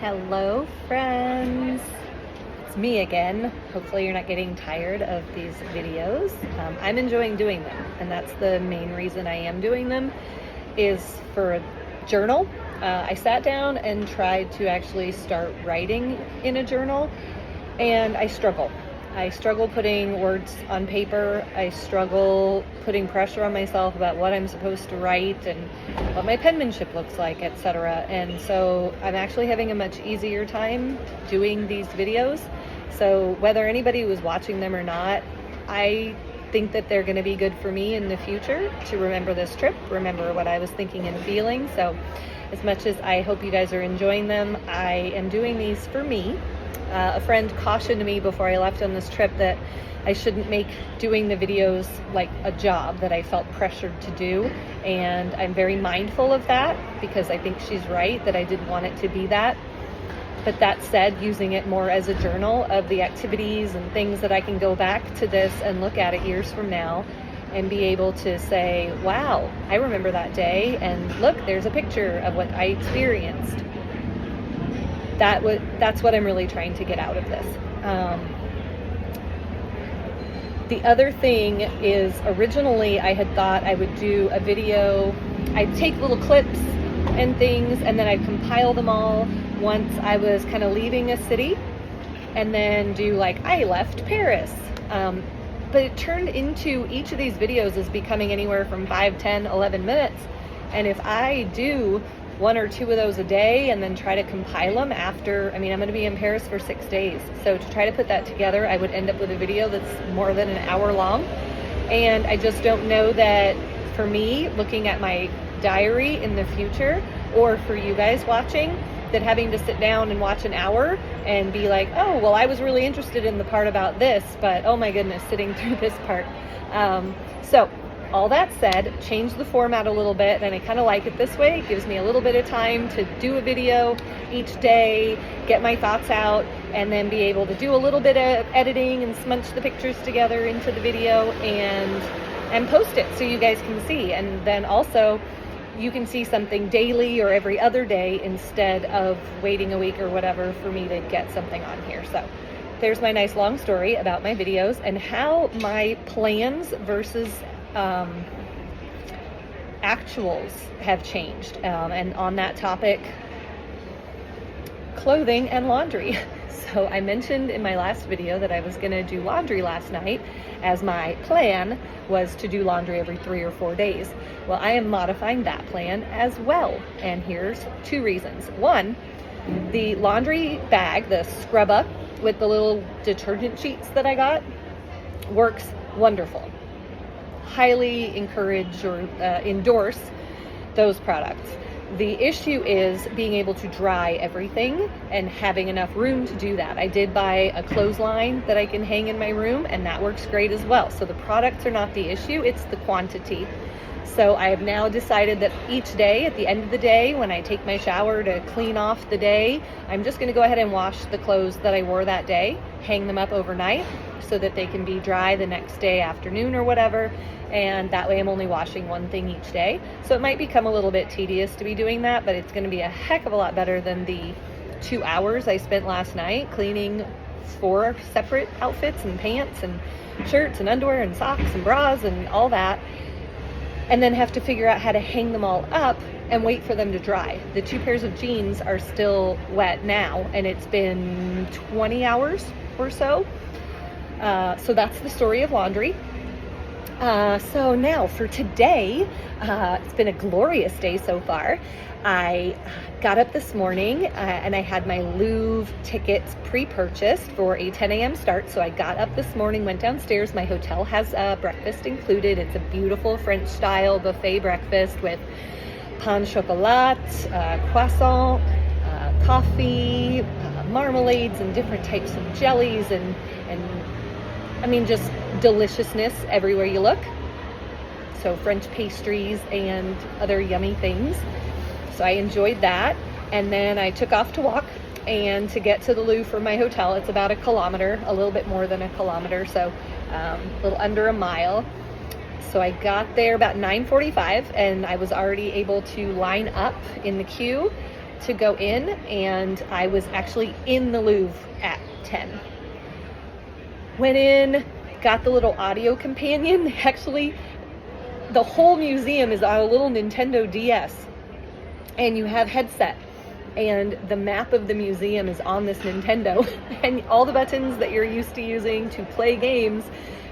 Hello, friends. It's me again. Hopefully you're not getting tired of these videos. I'm enjoying doing them, and that's the main reason I am doing them, is for a journal. I sat down and tried to actually start writing in a journal, and I struggle. I struggle putting words on paper. I struggle putting pressure on myself about what I'm supposed to write and what my penmanship looks like, etc. And so I'm actually having a much easier time doing these videos. So whether anybody was watching them or not, I think that they're going to be good for me in the future to remember this trip, remember what I was thinking and feeling. So as much as I hope you guys are enjoying them, I am doing these for me. A friend cautioned me before I left on this trip that I shouldn't make doing the videos like a job that I felt pressured to do, and I'm very mindful of that because I think she's right that I didn't want it to be that. But that said, using it more as a journal of the activities and things that I can go back to this and look at it years from now and be able to say, wow, I remember that day, and look, there's a picture of what I experienced. That's what I'm really trying to get out of this. The other thing is, originally I had thought I would do a video. I'd take little clips and things, and then I'd compile them all once I was kind of leaving a city, and then do like, I left Paris. But it turned into each of these videos is becoming anywhere from 5, 10, 11 minutes. And if I do one or two of those a day and then try to compile them after, I'm going to be in Paris for 6 days. So to try to put that together, I would end up with a video that's more than an hour long. And I just don't know that for me, looking at my diary in the future, or for you guys watching, that having to sit down and watch an hour and be like, oh, well, I was really interested in the part about this, but oh my goodness, sitting through this part. So all that said, change the format a little bit, and I kind of like it this way. It gives me a little bit of time to do a video each day, get my thoughts out, and then be able to do a little bit of editing and smudge the pictures together into the video and post it so you guys can see. And then also you can see something daily or every other day instead of waiting a week or whatever for me to get something on here. So there's my nice long story about my videos and how my plans versus actuals have changed. And on that topic, clothing and laundry. So I mentioned in my last video that I was going to do laundry last night, as my plan was to do laundry every 3 or 4 days. Well, I am modifying that plan as well. And here's 2 reasons. One, the laundry bag, the scrub up with the little detergent sheets that I got, works wonderful. Highly encourage or endorse those products. The issue is being able to dry everything and having enough room to do that. I did buy a clothesline that I can hang in my room, and that works great as well. So the products are not the issue, it's the quantity. So I have now decided that each day, at the end of the day, when I take my shower to clean off the day, I'm just going to go ahead and wash the clothes that I wore that day, hang them up overnight so that they can be dry the next day afternoon or whatever. And that way I'm only washing one thing each day. So it might become a little bit tedious to be doing that, but it's going to be a heck of a lot better than the 2 hours I spent last night cleaning 4 separate outfits and pants and shirts and underwear and socks and bras and all that, and then have to figure out how to hang them all up and wait for them to dry. The 2 pairs of jeans are still wet now, and it's been 20 hours or so. So that's the story of laundry. So now for today, it's been a glorious day so far. I got up this morning and I had my Louvre tickets pre-purchased for a 10 a.m. start. So I got up this morning, went downstairs. My hotel has breakfast included. It's a beautiful French style buffet breakfast with pain chocolat, croissant, coffee, marmalades, and different types of jellies, and just deliciousness everywhere you look. So French pastries and other yummy things. So I enjoyed that. And then I took off to walk, and to get to the Louvre from my hotel, it's about 1 kilometer, a little bit more than 1 kilometer, so a little under a mile. So I got there about 9:45, and I was already able to line up in the queue to go in, and I was actually in the Louvre at 10. Went in, got the little audio companion. Actually, the whole museum is on a little Nintendo DS, and you have headset, and the map of the museum is on this Nintendo, and all the buttons that you're used to using to play games,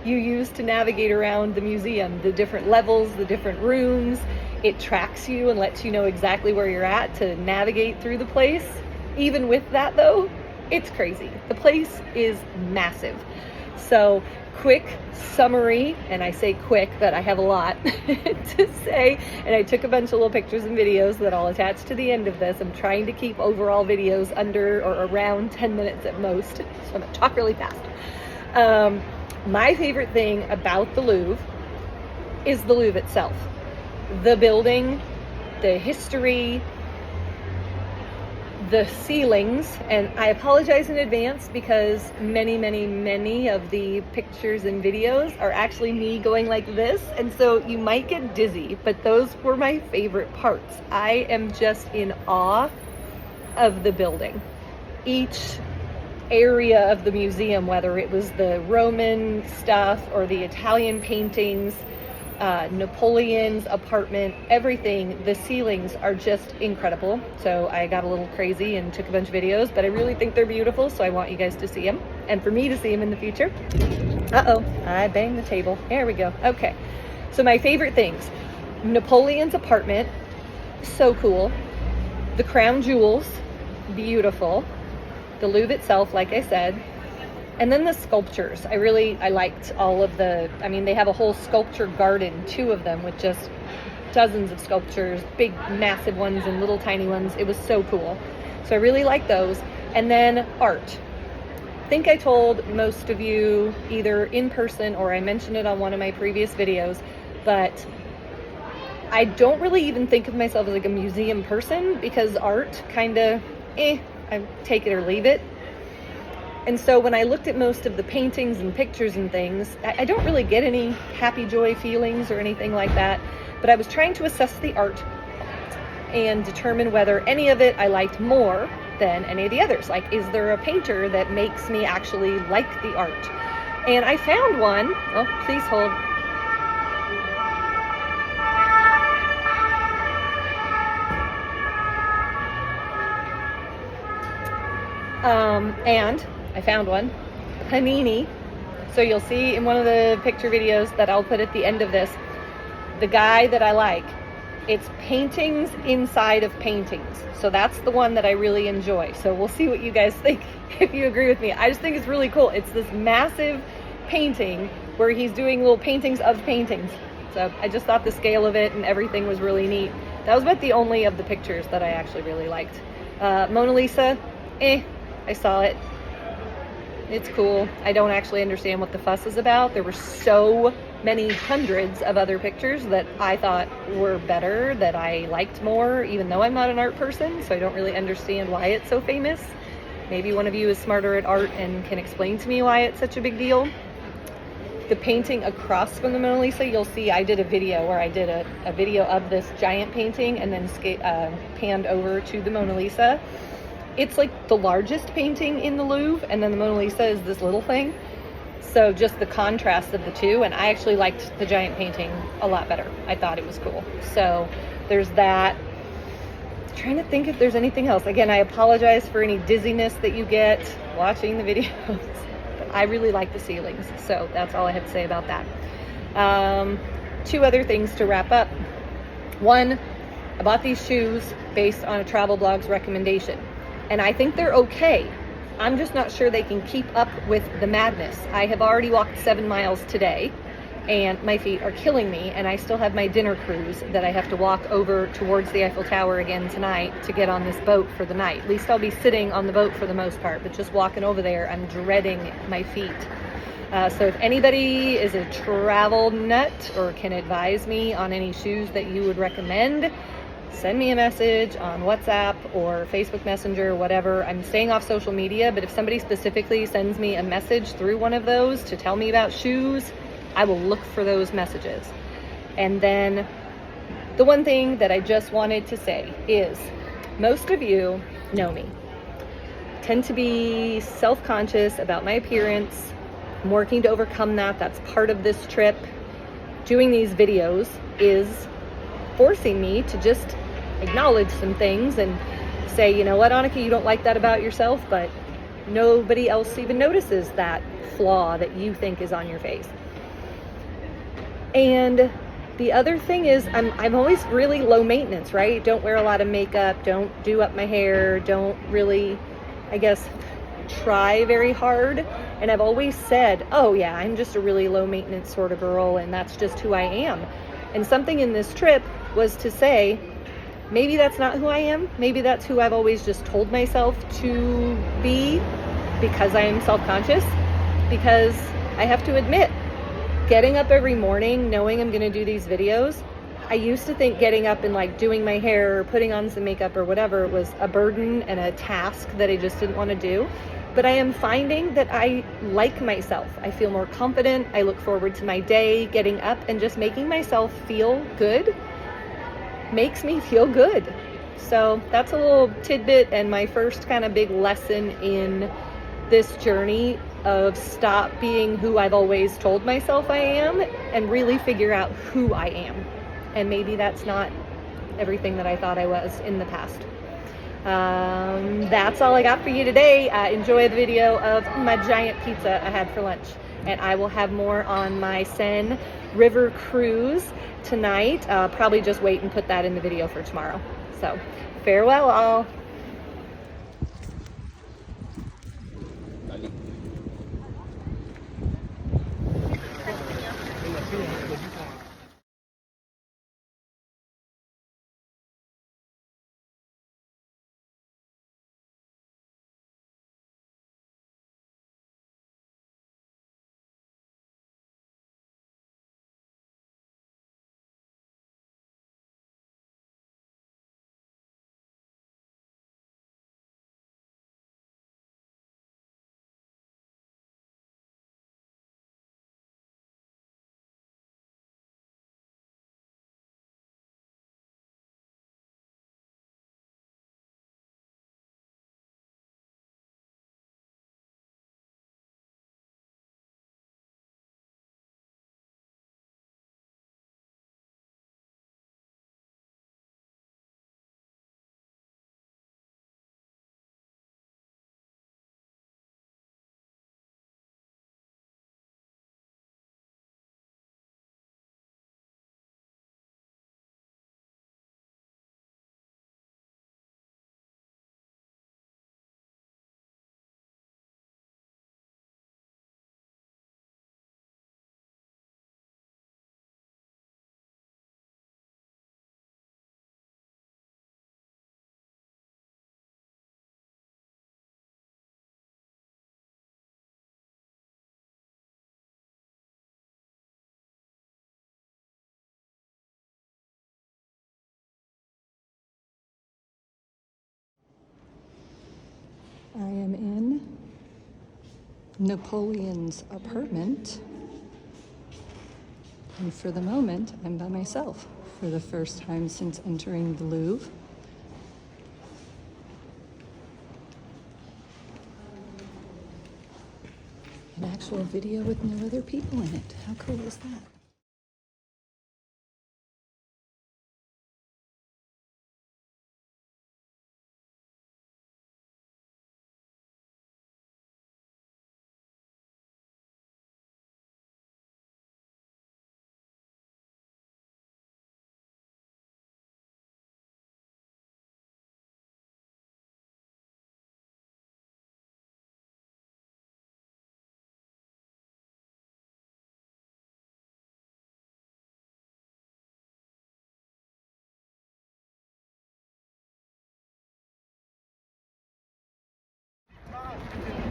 you use to navigate around the museum, the different levels, the different rooms. It tracks you and lets you know exactly where you're at to navigate through the place. Even with that though, it's crazy. The place is massive. So quick summary, and I say quick, but I have a lot to say, and I took a bunch of little pictures and videos that I'll attach to the end of this. I'm trying to keep overall videos under or around 10 minutes at most, so I'm gonna talk really fast. My favorite thing about the Louvre is the Louvre itself. The building, the history, the ceilings, and I apologize in advance because many of the pictures and videos are actually me going like this, and so you might get dizzy, but those were my favorite parts. I am just in awe of the building. Each area of the museum, whether it was the Roman stuff or the Italian paintings, Napoleon's apartment, everything, the ceilings are just incredible. So I got a little crazy and took a bunch of videos, but I really think they're beautiful, so I want you guys to see them and for me to see them in the future. Uh-oh, I banged the table. There we go. Okay, so my favorite things: Napoleon's apartment, so cool. The crown jewels, beautiful. The Louvre itself, like I said. And then the sculptures. I liked all of the, they have a whole sculpture garden, 2 of them, with just dozens of sculptures, big, massive ones and little tiny ones. It was so cool. So I really like those. And then art. I think I told most of you either in person or I mentioned it on one of my previous videos, but I don't really even think of myself as like a museum person because art kinda, I take it or leave it. And so when I looked at most of the paintings and pictures and things, I don't really get any happy joy feelings or anything like that, but I was trying to assess the art and determine whether any of it I liked more than any of the others. Like, is there a painter that makes me actually like the art? And I found one. Oh, please hold. And I found one, Panini. So you'll see in one of the picture videos that I'll put at the end of this, the guy that I like. It's paintings inside of paintings. So that's the one that I really enjoy. So we'll see what you guys think, if you agree with me. I just think it's really cool. It's this massive painting where he's doing little paintings of paintings. So I just thought the scale of it and everything was really neat. That was about the only of the pictures that I actually really liked. Mona Lisa, I saw it. It's cool. I don't actually understand what the fuss is about. There were so many hundreds of other pictures that I thought were better, that I liked more, even though I'm not an art person, so I don't really understand why it's so famous. Maybe one of you is smarter at art and can explain to me why it's such a big deal. The painting across from the Mona Lisa, you'll see I did a video where I did a video of this giant painting and then panned over to the Mona Lisa. It's like the largest painting in the Louvre, and then the Mona Lisa is this little thing. So just the contrast of the two, and I actually liked the giant painting a lot better. I thought it was cool. So there's that. I'm trying to think if there's anything else. Again, I apologize for any dizziness that you get watching the videos, but I really like the ceilings. So that's all I have to say about that. 2 other things to wrap up. 1, I bought these shoes based on a travel blog's recommendation. And I think they're okay. I'm just not sure they can keep up with the madness. I have already walked 7 miles today, and my feet are killing me, and I still have my dinner cruise that I have to walk over towards the Eiffel Tower again tonight to get on this boat for the night. At least I'll be sitting on the boat for the most part, but just walking over there, I'm dreading my feet. So if anybody is a travel nut or can advise me on any shoes that you would recommend, send me a message on WhatsApp or Facebook Messenger, whatever. I'm staying off social media, but if somebody specifically sends me a message through one of those to tell me about shoes, I will look for those messages. And then the one thing that I just wanted to say is Most of you know me. Tend to be self-conscious about my appearance. I'm working to overcome that. That's part of this trip. Doing these videos is forcing me to just acknowledge some things and say, you know what, Annika, you don't like that about yourself, but nobody else even notices that flaw that you think is on your face. And the other thing is I'm always really low maintenance, right? Don't wear a lot of makeup, don't do up my hair, don't really, I guess, try very hard. And I've always said, oh yeah, I'm just a really low maintenance sort of girl, and that's just who I am. And something in this trip was to say, maybe that's not who I am. Maybe that's who I've always just told myself to be, because I am self-conscious. Because I have to admit, getting up every morning, knowing I'm gonna do these videos, I used to think getting up and like doing my hair or putting on some makeup or whatever was a burden and a task that I just didn't want to do. But I am finding that I like myself. I feel more confident. I look forward to my day. Getting up and just making myself feel good makes me feel good. So that's a little tidbit and my first kind of big lesson in this journey of stop being who I've always told myself I am and really figure out who I am. And maybe that's not everything that I thought I was in the past. That's all I got for you today. Enjoy the video of my giant pizza I had for lunch. And I will have more on my Seine River cruise tonight. Probably just wait and put that in the video for tomorrow. So farewell all. I am in Napoleon's apartment, and for the moment, I'm by myself for the first time since entering the Louvre. An actual video with no other people in it. How cool is that?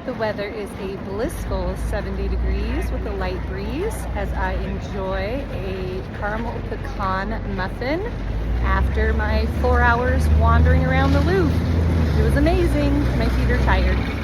The weather is a blissful 70 degrees with a light breeze as I enjoy a caramel pecan muffin after my 4 hours wandering around the Louvre. It was amazing. My feet are tired.